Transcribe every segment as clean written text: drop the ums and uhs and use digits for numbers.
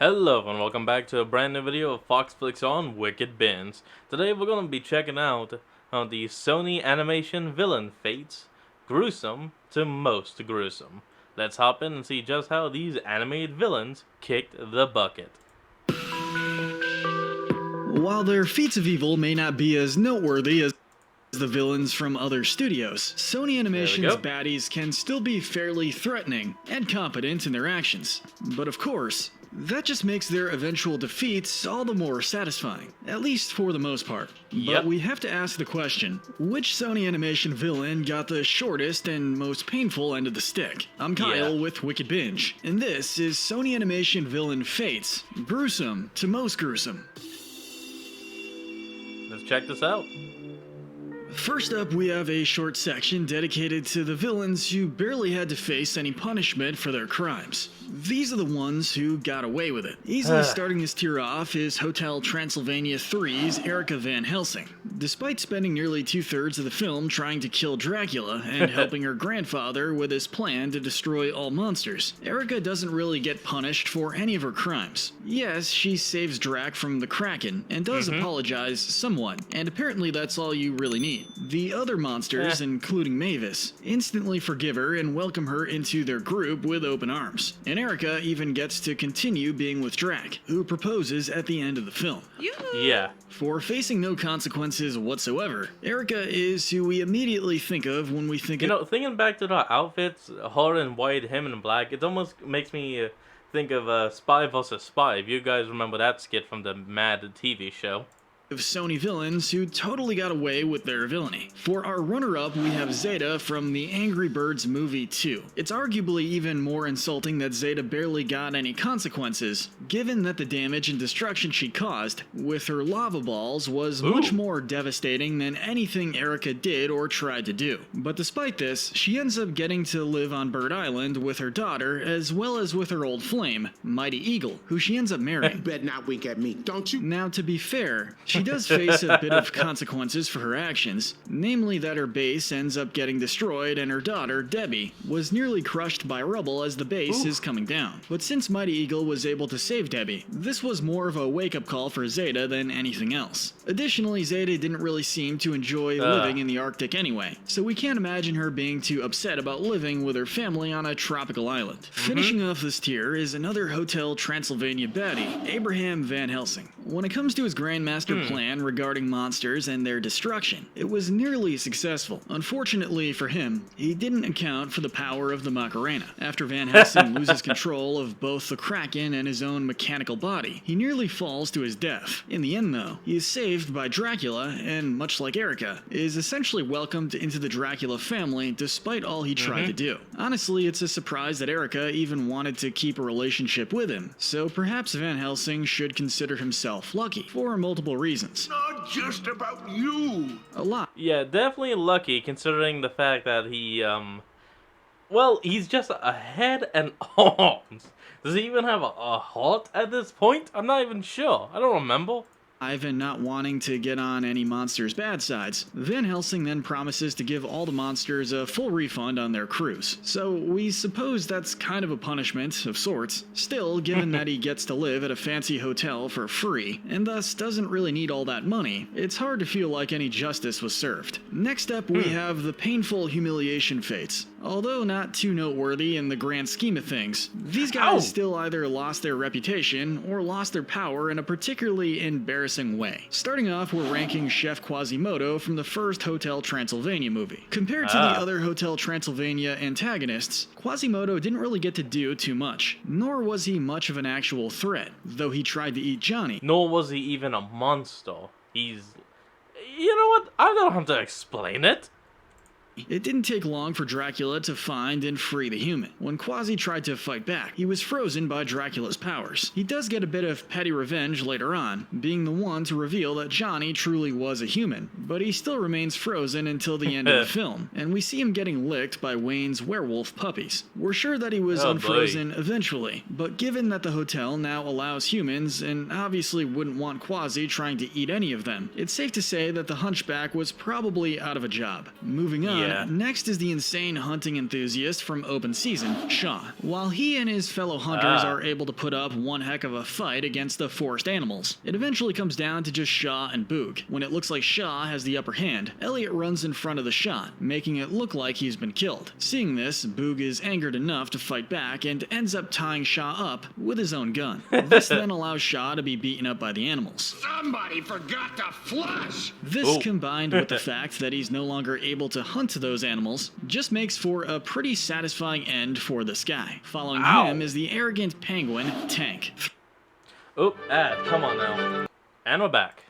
Hello and welcome back to a brand new video of Fox Flicks on Wicked Bins. Today we're going to be checking out the Sony animation villain fates, gruesome to most gruesome. Let's hop in and see just how these animated villains kicked the bucket. While their feats of evil may not be as noteworthy as the villains from other studios, Sony Animation's baddies can still be fairly threatening and competent in their actions. But of course, that just makes their eventual defeats all the more satisfying, at least for the most part. But we have to ask the question, which Sony Animation villain got the shortest and most painful end of the stick? I'm Kyle with Wicked Binge, and this is Sony Animation villain fates, gruesome to most gruesome. Let's check this out. First up, we have a short section dedicated to the villains who barely had to face any punishment for their crimes. These are the ones who got away with it. Easily starting this tier off is Hotel Transylvania 3's Erica Van Helsing. Despite spending nearly 2/3 of the film trying to kill Dracula and helping her grandfather with his plan to destroy all monsters, Erica doesn't really get punished for any of her crimes. Yes, she saves Drac from the Kraken and does apologize somewhat, and apparently that's all you really need. The other monsters, including Mavis, instantly forgive her and welcome her into their group with open arms. And Erica even gets to continue being with Drac, who proposes at the end of the film. For facing no consequences whatsoever, Erica is who we immediately think of when we think of... thinking back to the outfits, her in white, him in black, it almost makes me think of Spy vs. Spy, if you guys remember that skit from the Mad TV show. Of Sony villains who totally got away with their villainy. For our runner-up, we have Zeta from the Angry Birds movie 2. It's arguably even more insulting that Zeta barely got any consequences, given that the damage and destruction she caused with her lava balls was much more devastating than anything Erica did or tried to do. But despite this, she ends up getting to live on Bird Island with her daughter, as well as with her old flame, Mighty Eagle, who she ends up marrying. Better not wink at me, don't you? Now, to be fair, she does face a bit of consequences for her actions, namely that her base ends up getting destroyed and her daughter, Debbie, was nearly crushed by rubble as the base is coming down. But since Mighty Eagle was able to save Debbie, this was more of a wake-up call for Zeta than anything else. Additionally, Zeta didn't really seem to enjoy living in the Arctic anyway, so we can't imagine her being too upset about living with her family on a tropical island. Finishing off this tier is another Hotel Transylvania baddie, Abraham Van Helsing. When it comes to his Grandmaster plan regarding monsters and their destruction, it was nearly successful. Unfortunately for him, he didn't account for the power of the Macarena. After Van Helsing loses control of both the Kraken and his own mechanical body, he nearly falls to his death. In the end though, he is saved by Dracula and, much like Erica, is essentially welcomed into the Dracula family despite all he tried to do. Honestly, it's a surprise that Erica even wanted to keep a relationship with him, so perhaps Van Helsing should consider himself lucky for multiple reasons. Not just about you. A lot. Yeah, definitely lucky considering the fact that he, well, he's just a head and arms. Does he even have a heart at this point? I'm not even sure. I don't remember. And not wanting to get on any monsters' bad sides, Van Helsing then promises to give all the monsters a full refund on their cruise. So we suppose that's kind of a punishment of sorts. Still, given that he gets to live at a fancy hotel for free, and thus doesn't really need all that money, it's hard to feel like any justice was served. Next up, we have the painful humiliation fates. Although not too noteworthy in the grand scheme of things, these guys still either lost their reputation or lost their power in a particularly embarrassing way. Starting off, we're ranking Chef Quasimodo from the first Hotel Transylvania movie. Compared to the other Hotel Transylvania antagonists, Quasimodo didn't really get to do too much, nor was he much of an actual threat, though he tried to eat Johnny. Nor was he even a monster. He's... You know what? I don't have to explain it. It didn't take long for Dracula to find and free the human. When Quasi tried to fight back, he was frozen by Dracula's powers. He does get a bit of petty revenge later on, being the one to reveal that Johnny truly was a human, but he still remains frozen until the end of the film, and we see him getting licked by Wayne's werewolf puppies. We're sure that he was unfrozen eventually, but given that the hotel now allows humans, and obviously wouldn't want Quasi trying to eat any of them, it's safe to say that the Hunchback was probably out of a job. Moving on, Yeah. next is the insane hunting enthusiast from open season, Shaw. While he and his fellow hunters are able to put up one heck of a fight against the forest animals, it eventually comes down to just Shaw and Boog. When it looks like Shaw has the upper hand, Elliot runs in front of the shot, making it look like he's been killed. Seeing this, Boog is angered enough to fight back and ends up tying Shaw up with his own gun. This then allows Shaw to be beaten up by the animals. Somebody forgot to flush. This, combined with the fact that he's no longer able to hunt those animals, just makes for a pretty satisfying end for this guy. Following him is the arrogant penguin, Tank. Oop, ad, come on now. And we're back.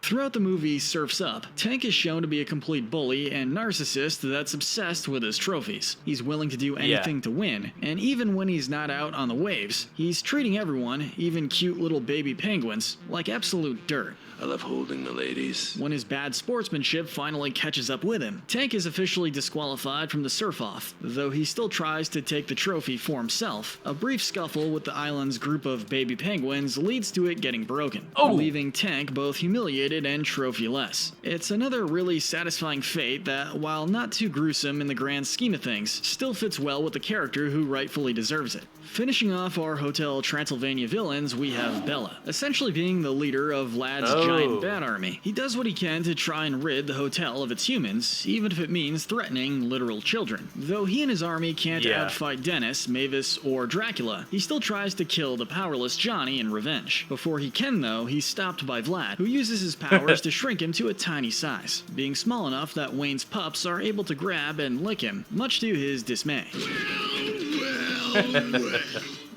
Throughout the movie Surf's Up, Tank is shown to be a complete bully and narcissist that's obsessed with his trophies. He's willing to do anything to win, and even when he's not out on the waves, he's treating everyone, even cute little baby penguins, like absolute dirt. I love holding the ladies. When his bad sportsmanship finally catches up with him, Tank is officially disqualified from the surf-off, though he still tries to take the trophy for himself. A brief scuffle with the island's group of baby penguins leads to it getting broken, leaving Tank both humiliated and trophy-less. It's another really satisfying fate that, while not too gruesome in the grand scheme of things, still fits well with the character who rightfully deserves it. Finishing off our Hotel Transylvania villains, we have Bella, essentially being the leader of Vlad's giant bat army. He does what he can to try and rid the hotel of its humans, even if it means threatening literal children. Though he and his army can't outfight Dennis, Mavis, or Dracula, he still tries to kill the powerless Johnny in revenge. Before he can, though, he's stopped by Vlad, who uses his powers to shrink him to a tiny size, being small enough that Wayne's pups are able to grab and lick him, much to his dismay.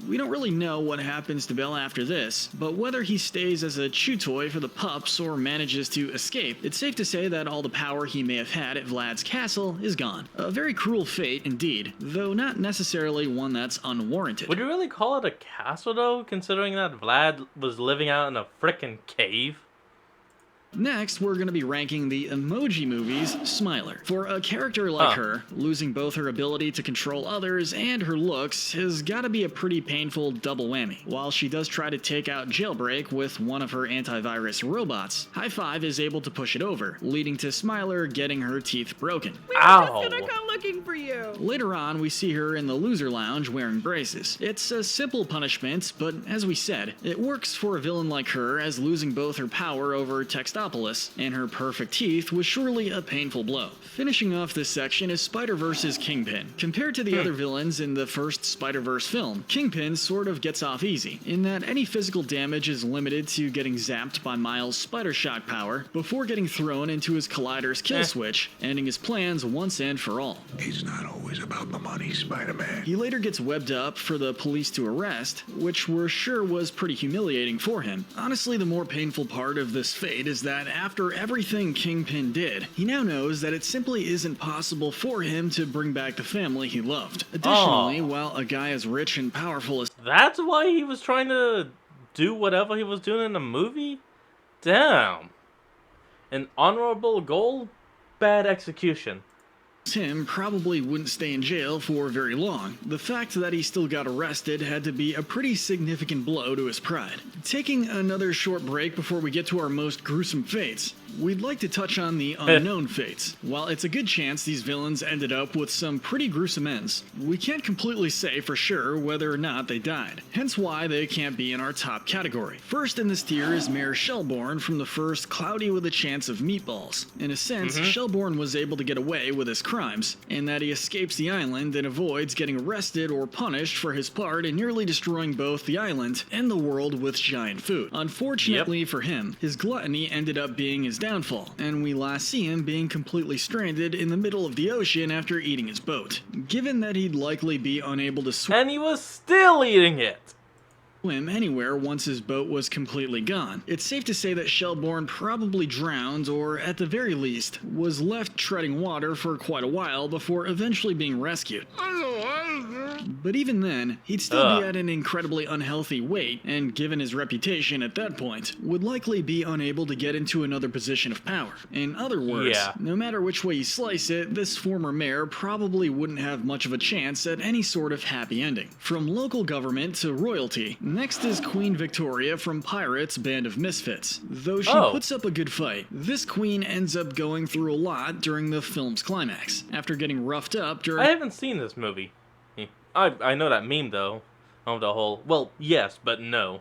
We don't really know what happens to Bella after this, but whether he stays as a chew toy for the pups or manages to escape, it's safe to say that all the power he may have had at Vlad's castle is gone. A very cruel fate indeed, though not necessarily one that's unwarranted. Would you really call it a castle though, considering that Vlad was living out in a frickin' cave? Next, we're going to be ranking the Emoji Movie's Smiler. For a character like her, losing both her ability to control others and her looks has got to be a pretty painful double whammy. While she does try to take out Jailbreak with one of her antivirus robots, High Five is able to push it over, leading to Smiler getting her teeth broken. We were just gonna come looking for you. Later on, we see her in the loser lounge wearing braces. It's a simple punishment, but as we said, it works for a villain like her, as losing both her power over Textopolis and her perfect teeth was surely a painful blow. Finishing off this section is Spider-Verse's Kingpin. Compared to the other villains in the first Spider-Verse film, Kingpin sort of gets off easy, in that any physical damage is limited to getting zapped by Miles' Spider Shock power before getting thrown into his Collider's kill switch, ending his plans once and for all. It's not always about the money, Spider-Man. He later gets webbed up for the police to arrest, which we're sure was pretty humiliating for him. Honestly, the more painful part of this fate is that after everything Kingpin did, he now knows that it simply isn't possible for him to bring back the family he loved. Additionally, while a guy as rich and powerful as That's why he was trying to do whatever he was doing in the movie? Damn. An honorable goal? Bad execution. Tim probably wouldn't stay in jail for very long. The fact that he still got arrested had to be a pretty significant blow to his pride. Taking another short break before we get to our most gruesome fates, we'd like to touch on the unknown fates. While it's a good chance these villains ended up with some pretty gruesome ends, we can't completely say for sure whether or not they died, hence why they can't be in our top category. First in this tier is Mayor Shelbourne from the first Cloudy with a Chance of Meatballs. In a sense, Shelbourne was able to get away with his crimes, in that he escapes the island and avoids getting arrested or punished for his part in nearly destroying both the island and the world with giant food. Unfortunately for him, his gluttony ended up being his downfall, and we last see him being completely stranded in the middle of the ocean after eating his boat. Given that he'd likely be unable to swim And he was still eating it. anywhere once his boat was completely gone, it's safe to say that Shelbourne probably drowned, or at the very least, was left treading water for quite a while before eventually being rescued. But even then, he'd still be Ugh. at an incredibly unhealthy weight, and given his reputation at that point, would likely be unable to get into another position of power. In other words, Yeah. no matter which way you slice it, this former mayor probably wouldn't have much of a chance at any sort of happy ending. From local government to royalty, next is Queen Victoria from Pirates Band of Misfits. Though she Oh. puts up a good fight, this queen ends up going through a lot during the film's climax. After getting roughed up during I haven't seen this movie. I know that meme though, of the whole. Well, yes, but no.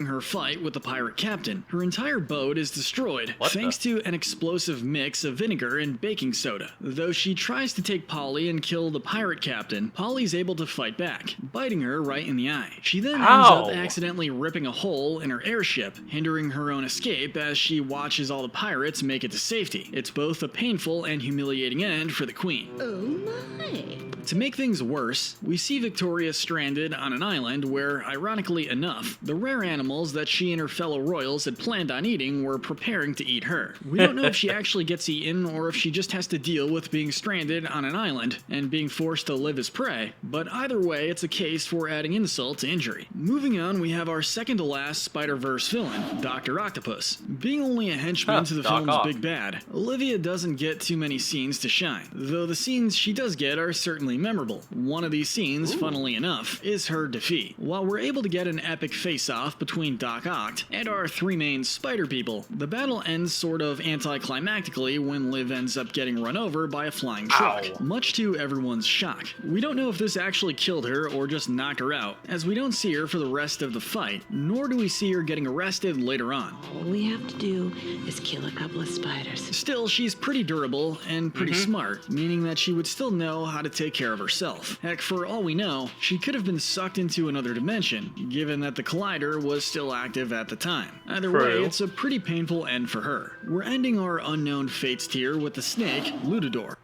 her fight with the pirate captain, her entire boat is destroyed What thanks the? to an explosive mix of vinegar and baking soda. Though she tries to take Polly and kill the pirate captain, Polly's able to fight back, biting her right in the eye. She then ends Ow. up accidentally ripping a hole in her airship, hindering her own escape as she watches all the pirates make it to safety. It's both a painful and humiliating end for the queen. Oh my. To make things worse, we see Victoria stranded on an island where, ironically enough, the rare animals that she and her fellow royals had planned on eating were preparing to eat her. We don't know if she actually gets eaten or if she just has to deal with being stranded on an island and being forced to live as prey, but either way, it's a case for adding insult to injury. Moving on, we have our second to last Spider-Verse villain, Dr. Octopus. Being only a henchman to the Doc film's Ock. big bad, Olivia doesn't get too many scenes to shine, though the scenes she does get are certainly memorable. One of these scenes, funnily enough, is her defeat. While we're able to get an epic face-off between Doc Ock and our three main spider people, the battle ends sort of anticlimactically when Liv ends up getting run over by a flying truck, Ow. much to everyone's shock. We don't know if this actually killed her or just knocked her out, as we don't see her for the rest of the fight, nor do we see her getting arrested later on. All we have to do is kill a couple of spiders. Still, she's pretty durable and pretty smart, meaning that she would still know how to take care of herself. Heck, for all we know, she could have been sucked into another dimension, given that the collider was still active at the time. Either way, True. it's a pretty painful end for her. We're ending our unknown fates tier with the snake, Ludador.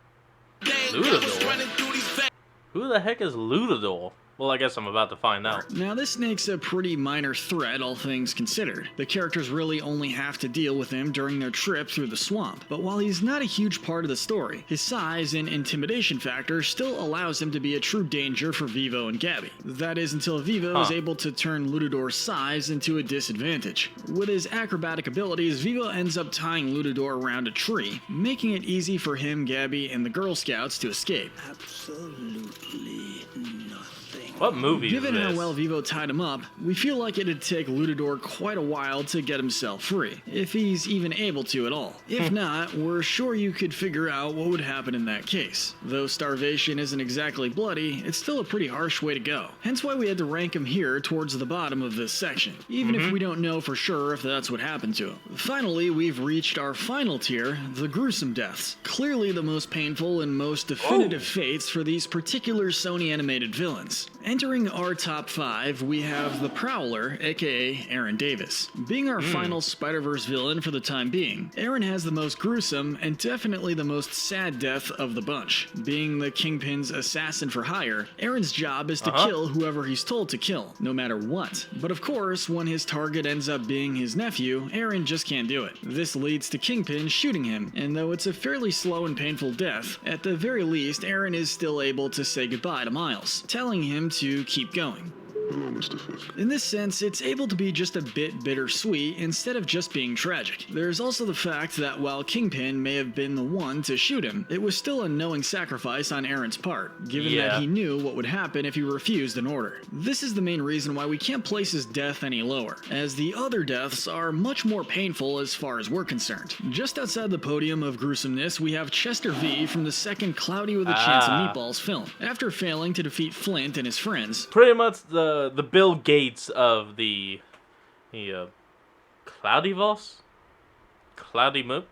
Ludador? Who the heck is Ludador? Well, I guess I'm about to find out. Now, this snake's a pretty minor threat, all things considered. The characters really only have to deal with him during their trip through the swamp. But while he's not a huge part of the story, his size and intimidation factor still allows him to be a true danger for Vivo and Gabby. That is until Vivo is able to turn Ludador's size into a disadvantage. With his acrobatic abilities, Vivo ends up tying Ludador around a tree, making it easy for him, Gabby, and the Girl Scouts to escape. Absolutely nothing. What movie Given is how this? well Vivo tied him up, we feel like it'd take Ludador quite a while to get himself free, if he's even able to at all. If not, we're sure you could figure out what would happen in that case. Though starvation isn't exactly bloody, it's still a pretty harsh way to go. Hence why we had to rank him here towards the bottom of this section, even if we don't know for sure if that's what happened to him. Finally, we've reached our final tier, the gruesome deaths. Clearly the most painful and most definitive fates for these particular Sony animated villains. Entering our top 5, we have the Prowler, aka Aaron Davis. Being our final Spider-Verse villain for the time being, Aaron has the most gruesome and definitely the most sad death of the bunch. Being the Kingpin's assassin for hire, Aaron's job is to kill whoever he's told to kill, no matter what. But of course, when his target ends up being his nephew, Aaron just can't do it. This leads to Kingpin shooting him, and though it's a fairly slow and painful death, at the very least, Aaron is still able to say goodbye to Miles, telling him to keep going. Hello, Mr. Fisk. In this sense, it's able to be just a bit bittersweet instead of just being tragic. There's also the fact that while Kingpin may have been the one to shoot him, it was still a knowing sacrifice on Aaron's part, given that he knew what would happen if he refused an order. This is the main reason why we can't place his death any lower, as the other deaths are much more painful as far as we're concerned. Just outside the podium of gruesomeness, we have Chester V from the second Cloudy with a Chance of Meatballs film. After failing to defeat Flint and his friends, Pretty much the Bill Gates of the Cloudyverse? Cloudy Moon?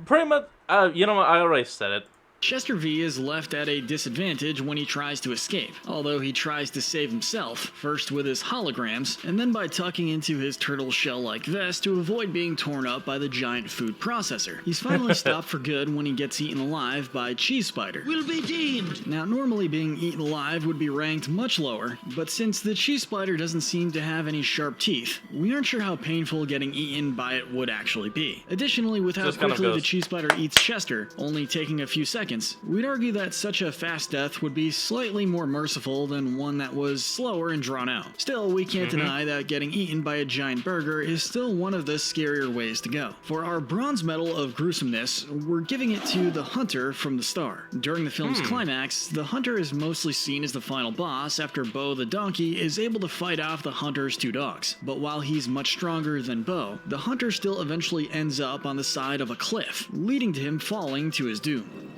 Pretty much, you know what, I already said it. Chester V is left at a disadvantage when he tries to escape, although he tries to save himself, first with his holograms, and then by tucking into his turtle shell-like vest to avoid being torn up by the giant food processor. He's finally stopped for good when he gets eaten alive by Cheese Spider. Will be deemed. Now, normally being eaten alive would be ranked much lower, but since the Cheese Spider doesn't seem to have any sharp teeth, we aren't sure how painful getting eaten by it would actually be. Additionally, with how Just kind of quickly the goes- Cheese Spider eats Chester, only taking a few seconds, seconds. We'd argue that such a fast death would be slightly more merciful than one that was slower and drawn out. Still, we can't deny that getting eaten by a giant burger is still one of the scarier ways to go. For our bronze medal of gruesomeness, we're giving it to the hunter from the start. During the film's climax, the hunter is mostly seen as the final boss after Bo the donkey is able to fight off the hunter's two dogs. But while he's much stronger than Bo, the hunter still eventually ends up on the side of a cliff, leading to him falling to his doom.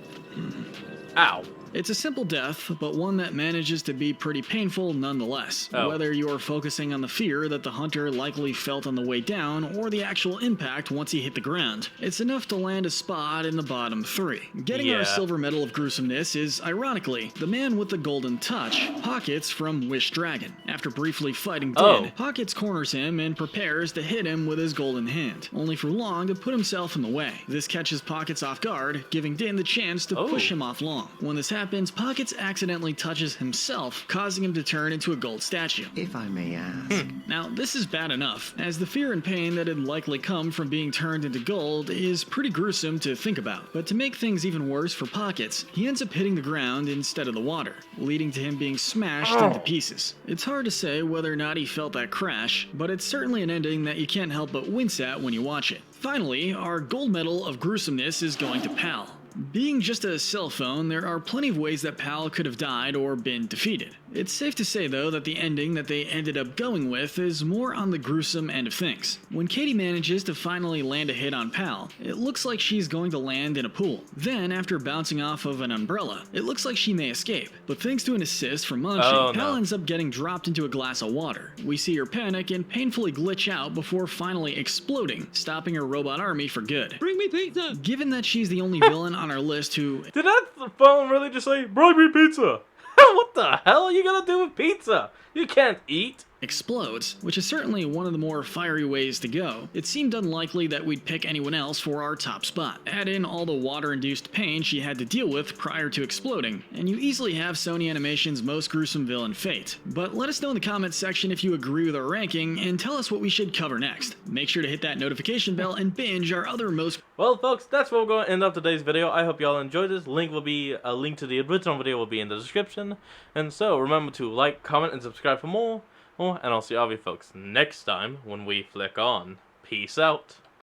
Ow. It's a simple death, but one that manages to be pretty painful nonetheless. Whether you're focusing on the fear that the hunter likely felt on the way down, or the actual impact once he hit the ground, it's enough to land a spot in the bottom 3. Getting our silver medal of gruesomeness is, ironically, the man with the golden touch, Pockets from Wish Dragon. After briefly fighting Din, Pockets corners him and prepares to hit him with his golden hand, only for Long to put himself in the way. This catches Pockets off guard, giving Din the chance to push him off Long. When this happens, Pockets accidentally touches himself, causing him to turn into a gold statue. If I may ask. Now, this is bad enough, as the fear and pain that had likely come from being turned into gold is pretty gruesome to think about. But to make things even worse for Pockets, he ends up hitting the ground instead of the water, leading to him being smashed into pieces. It's hard to say whether or not he felt that crash, but it's certainly an ending that you can't help but wince at when you watch it. Finally, our gold medal of gruesomeness is going to Pal. Being just a cell phone, there are plenty of ways that Pal could have died or been defeated. It's safe to say, though, that the ending that they ended up going with is more on the gruesome end of things. When Katie manages to finally land a hit on Pal, it looks like she's going to land in a pool. Then, after bouncing off of an umbrella, it looks like she may escape. But thanks to an assist from Munchie, Pal ends up getting dropped into a glass of water. We see her panic and painfully glitch out before finally exploding, stopping her robot army for good. Bring me pizza! Given that she's the only villain on our list who... Did that phone really just say, "Bring me pizza"? What the hell are you gonna do with pizza? You can't eat. explodes, which is certainly one of the more fiery ways to go, it seemed unlikely that we'd pick anyone else for our top spot. Add in all the water-induced pain she had to deal with prior to exploding, and you easily have Sony Animation's most gruesome villain fate. But let us know in the comments section if you agree with our ranking, and tell us what we should cover next. Make sure to hit that notification bell and binge our other most... Well, folks, that's where we're going to end up today's video. I hope y'all enjoyed this. A link to the original video will be in the description. And so, remember to like, comment, and subscribe for more. And I'll see all of you folks next time when we flick on. Peace out.